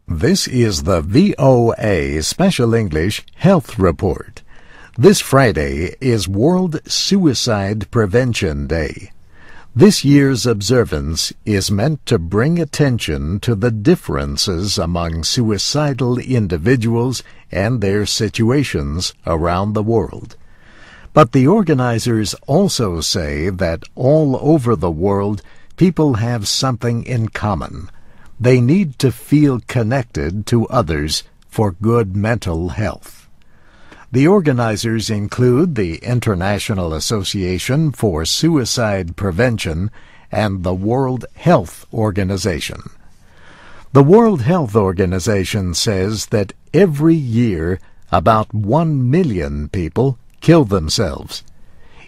This is the VOA Special English Health Report. This Friday is World Suicide Prevention Day. This year's observance is meant to bring attention to the differences among suicidal individuals and their situations around the world. But the organizers also say that all over the world, people have something in common. They need to feel connected to others for good mental health. The organizers include the International Association for Suicide Prevention and the World Health Organization. The World Health Organization says that every year about 1 million people kill themselves.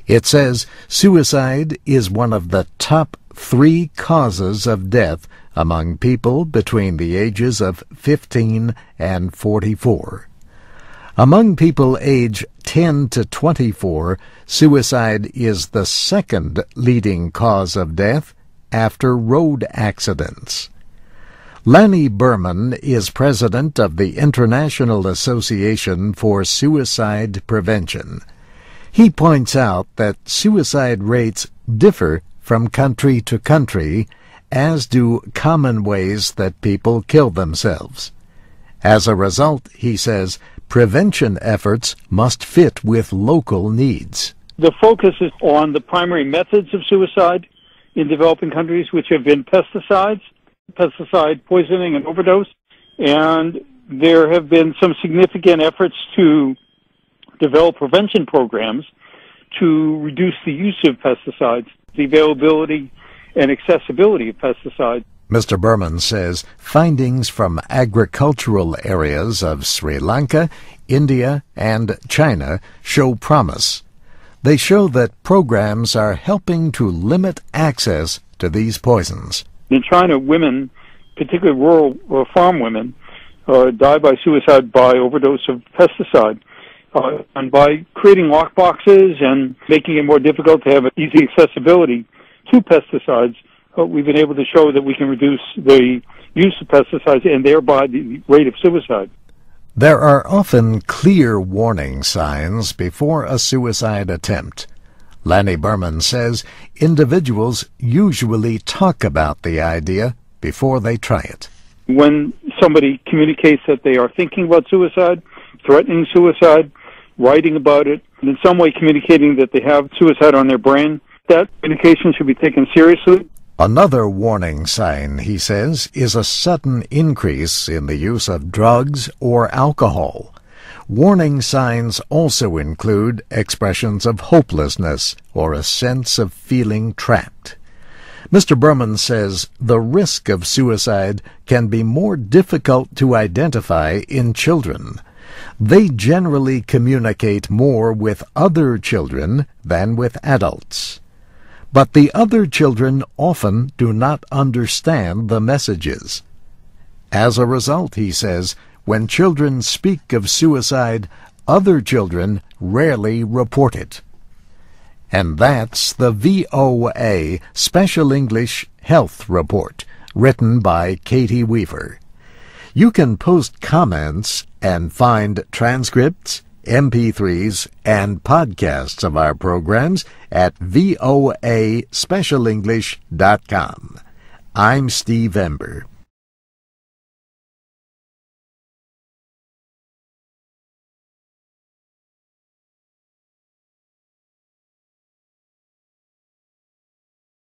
It says suicide is one of the top 3 causes of death among people between the ages of 15 and 44. Among people age 10 to 24, suicide is the second leading cause of death after road accidents. Lanny Berman is president of the International Association for Suicide Prevention. He points out that suicide rates differ from country to country, as do common ways that people kill themselves. As a result, he says, prevention efforts must fit with local needs. The focus is on the primary methods of suicide in developing countries, which have been pesticide poisoning and overdose. And there have been some significant efforts to develop prevention programs to reduce the use of pesticides, the availability and accessibility of pesticides. Mr. Berman says findings from agricultural areas of Sri Lanka, India, and China show promise. They show that programs are helping to limit access to these poisons. In China, women, particularly rural or farm women, die by suicide by overdose of pesticide. And by creating lockboxes and making it more difficult to have easy accessibility to pesticides, we've been able to show that we can reduce the use of pesticides and thereby the rate of suicide. There are often clear warning signs before a suicide attempt. Lanny Berman says individuals usually talk about the idea before they try it. When somebody communicates that they are thinking about suicide, threatening suicide, writing about it, and in some way communicating that they have suicide on their brain, that communication should be taken seriously. Another warning sign, he says, is a sudden increase in the use of drugs or alcohol. Warning signs also include expressions of hopelessness or a sense of feeling trapped. Mr. Berman says the risk of suicide can be more difficult to identify in children. They generally communicate more with other children than with adults. But the other children often do not understand the messages. As a result, he says, when children speak of suicide, other children rarely report it. And that's the VOA Special English Health Report, written by Katie Weaver. You can post comments and find transcripts, MP3s, and podcasts of our programs at voaspecialenglish.com. I'm Steve Ember.